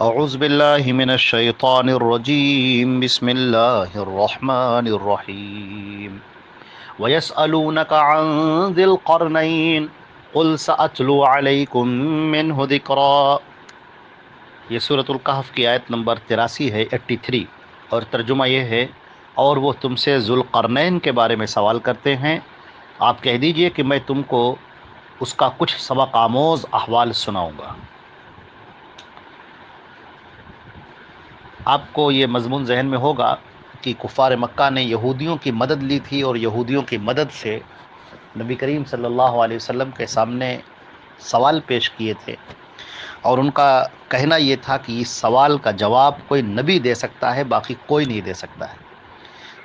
اعوذ باللہ من الشیطان الرجیم بسم اللہ الرحمن الرحیم وَيَسْأَلُونَكَ عَنْ ذِي الْقَرْنَيْنِ قُلْ سَأَتْلُو عَلَيْكُمْ مِنْهُ ذِكْرًا۔ یہ سورۃ الکہف کی آیت نمبر 83 ہے، 83، اور ترجمہ یہ ہے: اور وہ تم سے ذوالقرنین کے بارے میں سوال کرتے ہیں، آپ کہہ دیجئے کہ میں تم کو اس کا کچھ سبق آموز احوال سناؤں گا۔ آپ کو یہ مضمون ذہن میں ہوگا کہ کفار مکہ نے یہودیوں کی مدد لی تھی، اور یہودیوں کی مدد سے نبی کریم صلی اللہ علیہ وسلم کے سامنے سوال پیش کیے تھے، اور ان کا کہنا یہ تھا کہ اس سوال کا جواب کوئی نبی دے سکتا ہے، باقی کوئی نہیں دے سکتا ہے۔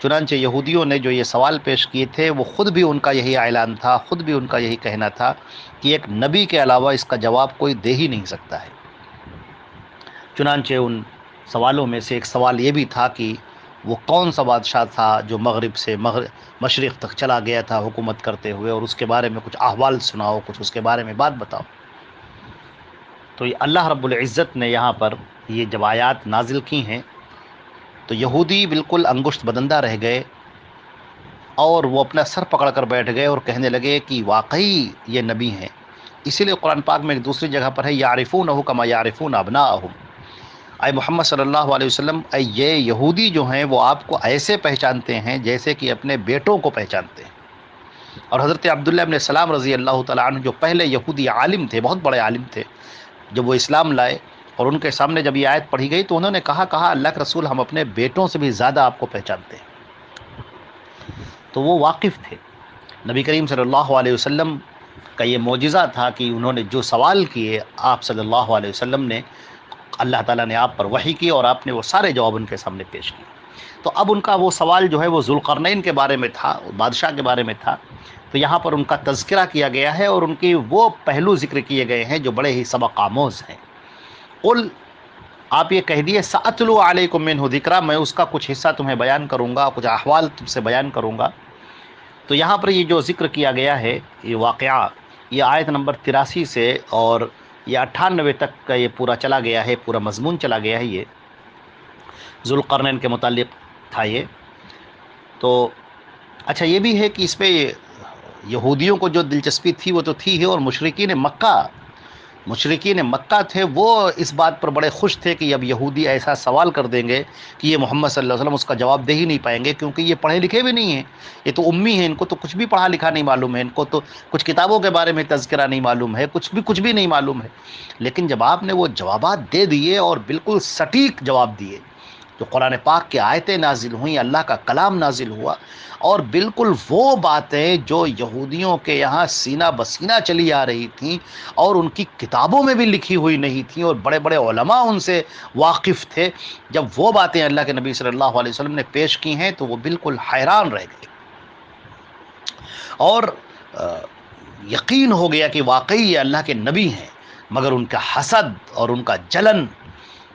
چنانچہ یہودیوں نے جو یہ سوال پیش کیے تھے، وہ خود بھی ان کا یہی اعلان تھا، خود بھی ان کا یہی کہنا تھا کہ ایک نبی کے علاوہ اس کا جواب کوئی دے ہی نہیں سکتا ہے۔ چنانچہ ان سوالوں میں سے ایک سوال یہ بھی تھا کہ وہ کون سا بادشاہ تھا جو مغرب سے مشرق تک چلا گیا تھا حکومت کرتے ہوئے، اور اس کے بارے میں کچھ احوال سناؤ، کچھ اس کے بارے میں بات بتاؤ۔ تو یہ اللہ رب العزت نے یہاں پر یہ جب آیات نازل کی ہیں تو یہودی بالکل انگشت بدندہ رہ گئے، اور وہ اپنا سر پکڑ کر بیٹھ گئے اور کہنے لگے کہ واقعی یہ نبی ہیں۔ اسی لیے قرآن پاک میں ایک دوسری جگہ پر ہے یعرفونہ کما یعرفون ابناءہم، اے محمد صلی اللہ علیہ وسلم، اے یہ یہودی جو ہیں وہ آپ کو ایسے پہچانتے ہیں جیسے کہ اپنے بیٹوں کو پہچانتے ہیں۔ اور حضرت عبداللہ ابن سلام رضی اللہ تعالیٰ عنہ جو پہلے یہودی عالم تھے، بہت بڑے عالم تھے، جب وہ اسلام لائے اور ان کے سامنے جب یہ آیت پڑھی گئی تو انہوں نے کہا اللہ کے رسول، ہم اپنے بیٹوں سے بھی زیادہ آپ کو پہچانتے ہیں۔ تو وہ واقف تھے۔ نبی کریم صلی اللہ علیہ وسلم کا یہ معجزہ تھا کہ انہوں نے جو سوال کیے، آپ صلی اللہ علیہ وسلم نے، اللہ تعالیٰ نے آپ پر وحی کی اور آپ نے وہ سارے جواب ان کے سامنے پیش کیے۔ تو اب ان کا وہ سوال جو ہے وہ ذوالقرنین کے بارے میں تھا، بادشاہ کے بارے میں تھا۔ تو یہاں پر ان کا تذکرہ کیا گیا ہے اور ان کی وہ پہلو ذکر کیے گئے ہیں جو بڑے ہی سبق آموز ہیں۔ قل، آپ یہ کہہ دیے، سأتلو علیکم منہ ذکرا، میں اس کا کچھ حصہ تمہیں بیان کروں گا، کچھ احوال تم سے بیان کروں گا۔ تو یہاں پر یہ جو ذکر کیا گیا ہے، یہ واقعہ، یہ آیت نمبر 83 سے اور یہ 98 تک کا یہ پورا چلا گیا ہے، پورا مضمون چلا گیا ہے۔ یہ ذوالقرنین کے متعلق تھا یہ۔ تو اچھا یہ بھی ہے کہ اس پہ یہودیوں کو جو دلچسپی تھی وہ تو تھی ہی، اور مشرکین مکہ تھے، وہ اس بات پر بڑے خوش تھے کہ اب یہودی ایسا سوال کر دیں گے کہ یہ محمد صلی اللہ علیہ وسلم اس کا جواب دے ہی نہیں پائیں گے، کیونکہ یہ پڑھے لکھے بھی نہیں ہیں، یہ تو امی ہیں، ان کو تو کچھ بھی پڑھا لکھا نہیں معلوم ہے، ان کو تو کچھ کتابوں کے بارے میں تذکرہ نہیں معلوم ہے، کچھ بھی نہیں معلوم ہے۔ لیکن جب آپ نے وہ جوابات دے دیے اور بالکل سٹیک جواب دیے، جو قرآن پاک کی آیتیں نازل ہوئیں، اللہ کا کلام نازل ہوا، اور بالکل وہ باتیں جو یہودیوں کے یہاں سینہ بسینہ چلی آ رہی تھیں اور ان کی کتابوں میں بھی لکھی ہوئی نہیں تھیں، اور بڑے بڑے علماء ان سے واقف تھے، جب وہ باتیں اللہ کے نبی صلی اللہ علیہ وسلم نے پیش کی ہیں تو وہ بالکل حیران رہ گئے، اور یقین ہو گیا کہ واقعی یہ اللہ کے نبی ہیں۔ مگر ان کا حسد اور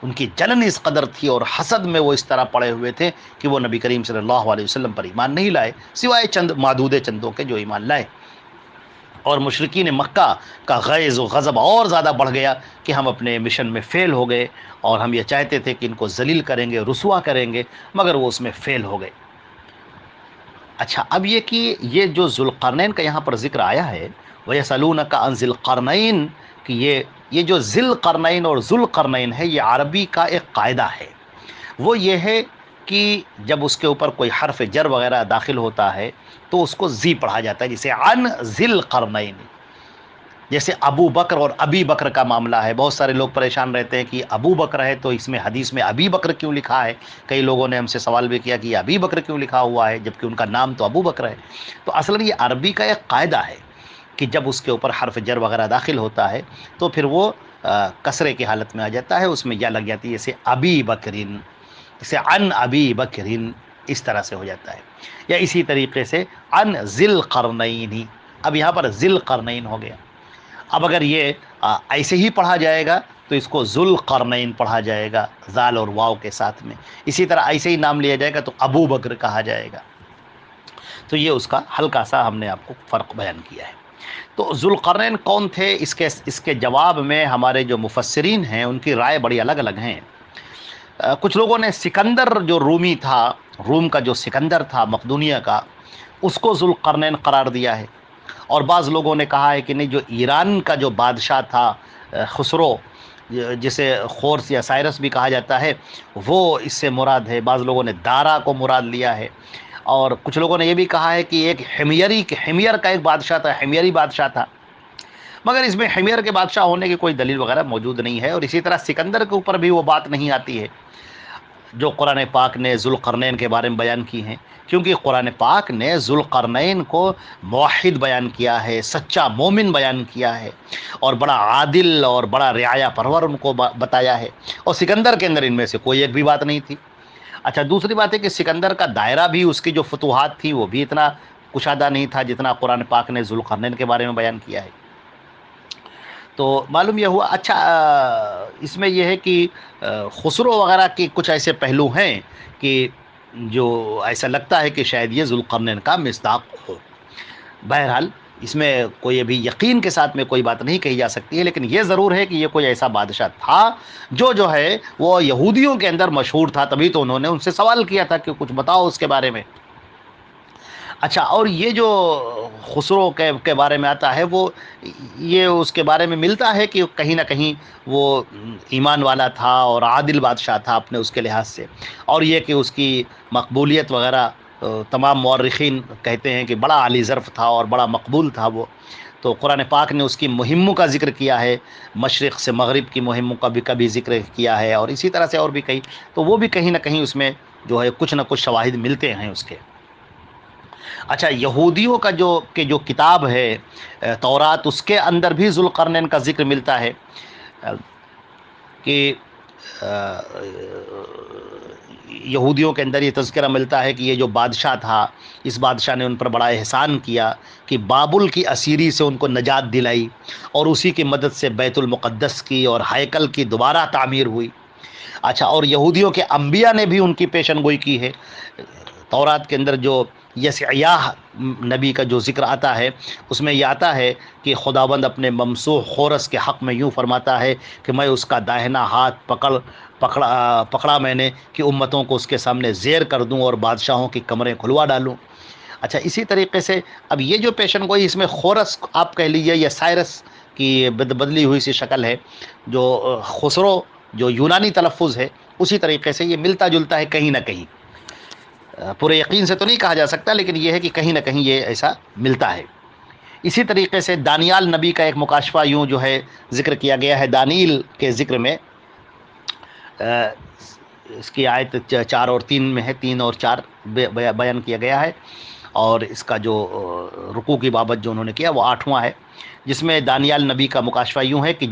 ان کی جلن اس قدر تھی، اور حسد میں وہ اس طرح پڑے ہوئے تھے کہ وہ نبی کریم صلی اللہ علیہ وسلم پر ایمان نہیں لائے، سوائے چند معدود چندوں کے جو ایمان لائے۔ اور مشرکین مکہ کا غیظ و غضب اور زیادہ بڑھ گیا کہ ہم اپنے مشن میں فیل ہو گئے، اور ہم یہ چاہتے تھے کہ ان کو ذلیل کریں گے، رسوا کریں گے، مگر وہ اس میں فیل ہو گئے۔ اچھا، اب یہ کہ یہ جو ذوالقرنین کا یہاں پر ذکر آیا ہے، وَيَسْأَلُونَكَ عَنْ ذِي الْقَرْنَيْنِ، کہ یہ جو ذی القرنین اور ذوالقرنین ہے، یہ عربی کا ایک قاعدہ ہے۔ وہ یہ ہے کہ جب اس کے اوپر کوئی حرف جر وغیرہ داخل ہوتا ہے تو اس کو زی پڑھا جاتا ہے، جیسے عن ذی القرنین، جیسے ابو بکر اور ابی بکر کا معاملہ ہے۔ بہت سارے لوگ پریشان رہتے ہیں کہ ابو بکر ہے تو اس میں حدیث میں ابی بکر کیوں لکھا ہے؟ کئی لوگوں نے ہم سے سوال بھی کیا کہ یہ ابی بکر کیوں لکھا ہوا ہے جبکہ ان کا نام تو ابو بکر ہے۔ تو اصل یہ عربی کا ایک قاعدہ ہے کہ جب اس کے اوپر حرف جر وغیرہ داخل ہوتا ہے تو پھر وہ کسرے کی حالت میں آ جاتا ہے، اس میں یا لگ جاتی ہے، جیسے ابی بکرین، جیسے عن ابی بکرین، اس طرح سے ہو جاتا ہے۔ یا اسی طریقے سے عن ذی القرنین، اب یہاں پر ذی القرنین ہو گیا۔ اب اگر یہ ایسے ہی پڑھا جائے گا تو اس کو ذوالقرنین پڑھا جائے گا، زال اور واو کے ساتھ میں۔ اسی طرح ایسے ہی نام لیا جائے گا تو ابو بکر کہا جائے گا۔ تو یہ اس کا ہلکا سا ہم نے آپ کو فرق بیان کیا ہے۔ تو ذوالقرنین کون تھے، اس کے جواب میں ہمارے جو مفسرین ہیں ان کی رائے بڑی الگ الگ ہیں۔ کچھ لوگوں نے سکندر جو رومی تھا، روم کا جو سکندر تھا مقدونیہ کا، اس کو ذوالقرنین قرار دیا ہے، اور بعض لوگوں نے کہا ہے کہ نہیں، جو ایران کا جو بادشاہ تھا خسرو، جسے خورس یا سائرس بھی کہا جاتا ہے، وہ اس سے مراد ہے۔ بعض لوگوں نے دارا کو مراد لیا ہے، اور کچھ لوگوں نے یہ بھی کہا ہے کہ ایک حمیر کا ایک بادشاہ تھا، حمیری بادشاہ تھا، مگر اس میں حمیر کے بادشاہ ہونے کی کوئی دلیل وغیرہ موجود نہیں ہے۔ اور اسی طرح سکندر کے اوپر بھی وہ بات نہیں آتی ہے جو قرآن پاک نے ذوالقرنین کے بارے میں بیان کی ہیں، کیونکہ قرآن پاک نے ذوالقرنین کو موحد بیان کیا ہے، سچا مومن بیان کیا ہے، اور بڑا عادل اور بڑا رعایا پرور ان کو بتایا ہے، اور سکندر کے اندر ان میں سے کوئی ایک بھی بات نہیں تھی۔ اچھا، دوسری بات ہے کہ سکندر کا دائرہ بھی، اس کی جو فتوحات تھی وہ بھی اتنا کشادہ نہیں تھا جتنا قرآن پاک نے ذوالقرنین کے بارے میں بیان کیا ہے۔ تو معلوم یہ ہوا۔ اچھا، اس میں یہ ہے کہ خسرو وغیرہ کے کچھ ایسے پہلو ہیں کہ جو ایسا لگتا ہے کہ شاید یہ ذوالقرنین کا مصداق ہو۔ بہرحال اس میں کوئی ابھی یقین کے ساتھ میں کوئی بات نہیں کہی جا سکتی ہے، لیکن یہ ضرور ہے کہ یہ کوئی ایسا بادشاہ تھا جو ہے وہ یہودیوں کے اندر مشہور تھا، تبھی تو انہوں نے ان سے سوال کیا تھا کہ کچھ بتاؤ اس کے بارے میں۔ اچھا، اور یہ جو خسرو کے بارے میں آتا ہے، وہ یہ اس کے بارے میں ملتا ہے کہ کہیں نہ کہیں وہ ایمان والا تھا اور عادل بادشاہ تھا اپنے اس کے لحاظ سے، اور یہ کہ اس کی مقبولیت وغیرہ تمام مورخین کہتے ہیں کہ بڑا عالی ظرف تھا اور بڑا مقبول تھا وہ۔ تو قرآن پاک نے اس کی مہموں کا ذکر کیا ہے، مشرق سے مغرب کی مہموں کا بھی کبھی ذکر کیا ہے، اور اسی طرح سے اور بھی کئی، تو وہ بھی کہیں نہ کہیں اس میں جو ہے کچھ نہ کچھ شواہد ملتے ہیں اس کے۔ اچھا، یہودیوں کا جو کتاب ہے تورات، اس کے اندر بھی ذوالقرنین کا ذکر ملتا ہے کہ یہودیوں کے اندر یہ تذکرہ ملتا ہے کہ یہ جو بادشاہ تھا، اس بادشاہ نے ان پر بڑا احسان کیا کہ بابل کی اسیری سے ان کو نجات دلائی، اور اسی کی مدد سے بیت المقدس کی اور ہیکل کی دوبارہ تعمیر ہوئی۔ اچھا، اور یہودیوں کے انبیاء نے بھی ان کی پیشن گوئی کی ہے۔ تورات کے اندر جو یسعیاہ نبی کا جو ذکر آتا ہے، اس میں یہ آتا ہے کہ خداوند اپنے ممسوح خورس کے حق میں یوں فرماتا ہے کہ میں اس کا داہنا ہاتھ پکڑا میں نے کہ امتوں کو اس کے سامنے زیر کر دوں اور بادشاہوں کی کمریں کھلوا ڈالوں۔ اچھا، اسی طریقے سے اب یہ جو پیشن گوئی، اس میں خورس آپ کہہ لیجیے یا سائرس کی بدلی ہوئی سی شکل ہے، جو خسرو جو یونانی تلفظ ہے، اسی طریقے سے یہ ملتا جلتا ہے کہیں نہ کہیں۔ پورے یقین سے تو نہیں کہا جا سکتا، لیکن یہ ہے کہ کہیں نہ کہیں یہ ایسا ملتا ہے۔ اسی طریقے سے دانیال نبی کا ایک مکاشفہ یوں جو ہے ذکر کیا گیا ہے۔ دانیل کے ذکر میں اس کی آیت 4 اور 3 میں ہے، 3 اور 4 بیان کیا گیا ہے، اور اس کا جو رکوع کی بابت جو انہوں نے کیا وہ 8واں ہے، جس میں دانیال نبی کا مکاشفہ یوں ہے کہ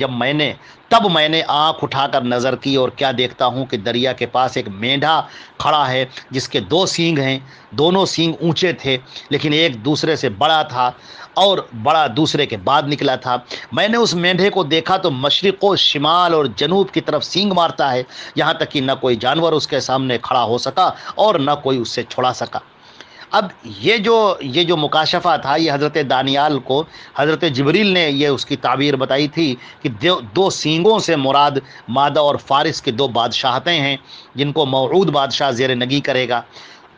تب میں نے آنکھ اٹھا کر نظر کی اور کیا دیکھتا ہوں کہ دریا کے پاس ایک مینڈھا کھڑا ہے جس کے 2 سینگ ہیں، دونوں سینگ اونچے تھے لیکن ایک دوسرے سے بڑا تھا اور بڑا دوسرے کے بعد نکلا تھا۔ میں نے اس مینڈھے کو دیکھا تو مشرق و شمال اور جنوب کی طرف سینگ مارتا ہے، یہاں تک کہ نہ کوئی جانور اس کے سامنے کھڑا ہو سکا اور نہ کوئی اس سے چھڑا سکا۔ اب یہ جو مکاشفہ تھا، یہ حضرت دانیال کو حضرت جبریل نے یہ اس کی تعبیر بتائی تھی کہ 2 سینگوں سے مراد مادہ اور فارس کے 2 بادشاہتیں ہیں جن کو موعود بادشاہ زیر نگی کرے گا۔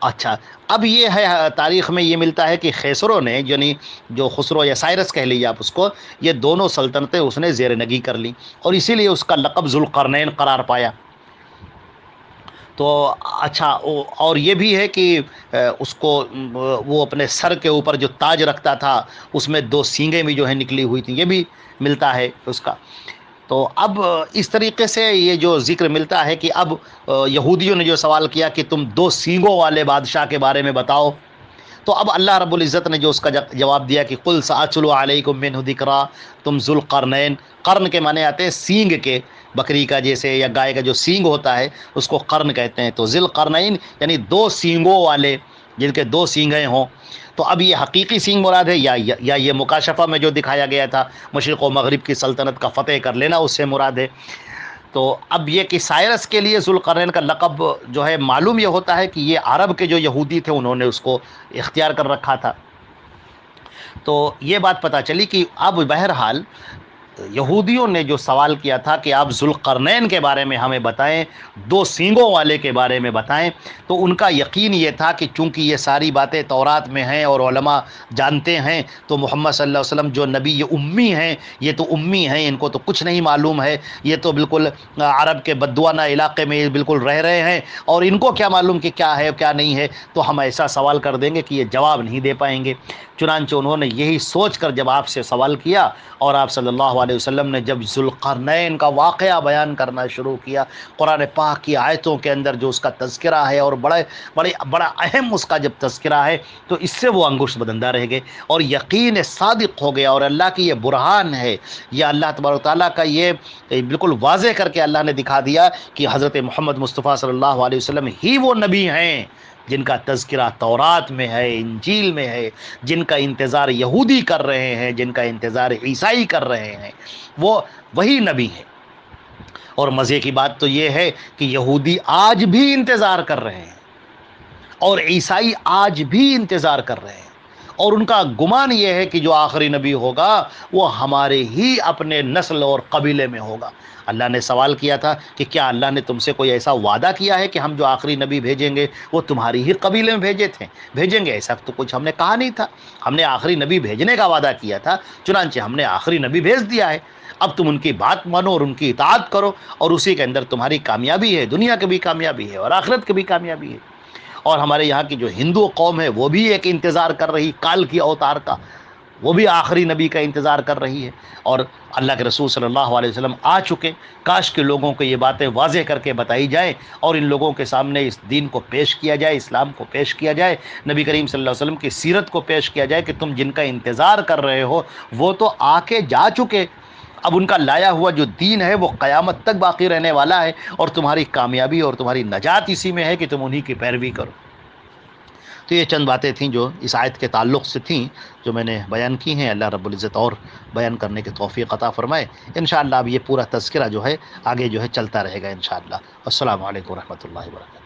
اچھا، اب یہ ہے تاریخ میں یہ ملتا ہے کہ خسرو نے، یعنی جو خسرو یا سائرس کہہ لیجیے آپ اس کو، یہ دونوں سلطنتیں اس نے زیر نگی کر لیں، اور اسی لیے اس کا لقب ذوالقرنین قرار پایا۔ تو اچھا، اور یہ بھی ہے کہ اس کو وہ اپنے سر کے اوپر جو تاج رکھتا تھا اس میں 2 سینگیں بھی جو ہے نکلی ہوئی تھیں، یہ بھی ملتا ہے اس کا۔ تو اب اس طریقے سے یہ جو ذکر ملتا ہے کہ اب یہودیوں نے جو سوال کیا کہ تم 2 سینگوں والے بادشاہ کے بارے میں بتاؤ، تو اب اللہ رب العزت نے جو اس کا جواب دیا کہ قل سأتلو علیکم منہ ذکرا، تم ذوالقرنین، قرن کے معنی آتے ہیں سینگ کے، بکری کا جیسے یا گائے کا جو سینگ ہوتا ہے اس کو قرن کہتے ہیں، تو ذوالقرنین یعنی 2 سینگوں والے، جن کے 2 سینگیں ہوں۔ تو اب یہ حقیقی سینگ مراد ہے یا یہ مکاشفہ میں جو دکھایا گیا تھا مشرق و مغرب کی سلطنت کا فتح کر لینا اس سے مراد ہے؟ تو اب یہ کہ سائرس کے لیے ذوالقرنین کا لقب جو ہے، معلوم یہ ہوتا ہے کہ یہ عرب کے جو یہودی تھے انہوں نے اس کو اختیار کر رکھا تھا، تو یہ بات پتہ چلی کہ اب بہرحال یہودیوں نے جو سوال کیا تھا کہ آپ ذوالقرنین کے بارے میں ہمیں بتائیں، دو سینگوں والے کے بارے میں بتائیں، تو ان کا یقین یہ تھا کہ چونکہ یہ ساری باتیں تورات میں ہیں اور علماء جانتے ہیں، تو محمد صلی اللہ علیہ وسلم جو نبی یہ امی ہیں، یہ تو امی ہیں، ان کو تو کچھ نہیں معلوم ہے، یہ تو بالکل عرب کے بدوانہ علاقے میں بالکل رہ رہے ہیں، اور ان کو کیا معلوم کہ کیا ہے کیا نہیں ہے، تو ہم ایسا سوال کر دیں گے کہ یہ جواب نہیں دے پائیں گے۔ چنانچہ انہوں نے یہی سوچ کر جب آپ سے سوال کیا، اور آپ صلی اللہ علیہ وسلم نے جب ذوالقرنین کا واقعہ بیان کرنا شروع کیا، قرآن پاک کی آیتوں کے اندر جو اس کا تذکرہ ہے، اور بڑا اہم اس کا جب تذکرہ ہے، تو اس سے وہ انگشت بدندہ رہ گئے اور یقین صادق ہو گیا، اور اللہ کی یہ برہان ہے، یہ اللہ تبارک و تعالیٰ کا یہ بالکل واضح کر کے اللہ نے دکھا دیا کہ حضرت محمد مصطفیٰ صلی اللہ علیہ وسلم ہی وہ نبی ہیں جن کا تذکرہ تورات میں ہے، انجیل میں ہے، جن کا انتظار یہودی کر رہے ہیں، جن کا انتظار عیسائی کر رہے ہیں، وہ وہی نبی ہے۔ اور مزے کی بات تو یہ ہے کہ یہودی آج بھی انتظار کر رہے ہیں، اور عیسائی آج بھی انتظار کر رہے ہیں، اور ان کا گمان یہ ہے کہ جو آخری نبی ہوگا وہ ہمارے ہی اپنے نسل اور قبیلے میں ہوگا۔ اللہ نے سوال کیا تھا کہ کیا اللہ نے تم سے کوئی ایسا وعدہ کیا ہے کہ ہم جو آخری نبی بھیجیں گے وہ تمہاری ہی قبیلے میں بھیجیں گے؟ ایسا تو کچھ ہم نے کہا نہیں تھا، ہم نے آخری نبی بھیجنے کا وعدہ کیا تھا، چنانچہ ہم نے آخری نبی بھیج دیا ہے، اب تم ان کی بات مانو اور ان کی اطاعت کرو، اور اسی کے اندر تمہاری کامیابی ہے، دنیا کی بھی کامیابی ہے اور آخرت کی بھی کامیابی ہے۔ اور ہمارے یہاں کی جو ہندو قوم ہے وہ بھی ایک انتظار کر رہی کال کی اوتار کا، وہ بھی آخری نبی کا انتظار کر رہی ہے، اور اللہ کے رسول صلی اللہ علیہ وسلم آ چکے، کاش کے لوگوں کو یہ باتیں واضح کر کے بتائی جائیں اور ان لوگوں کے سامنے اس دین کو پیش کیا جائے، اسلام کو پیش کیا جائے، نبی کریم صلی اللہ علیہ وسلم کی سیرت کو پیش کیا جائے کہ تم جن کا انتظار کر رہے ہو وہ تو آ کے جا چکے، اب ان کا لایا ہوا جو دین ہے وہ قیامت تک باقی رہنے والا ہے، اور تمہاری کامیابی اور تمہاری نجات اسی میں ہے کہ تم انہی کی پیروی کرو۔ تو یہ چند باتیں تھیں جو اس آیت کے تعلق سے تھیں، جو میں نے بیان کی ہیں۔ اللہ رب العزت اور بیان کرنے کی توفیق عطا فرمائے۔ انشاءاللہ اب یہ پورا تذکرہ جو ہے آگے جو ہے چلتا رہے گا انشاءاللہ۔ السلام علیکم ورحمۃ اللہ وبرکاتہ۔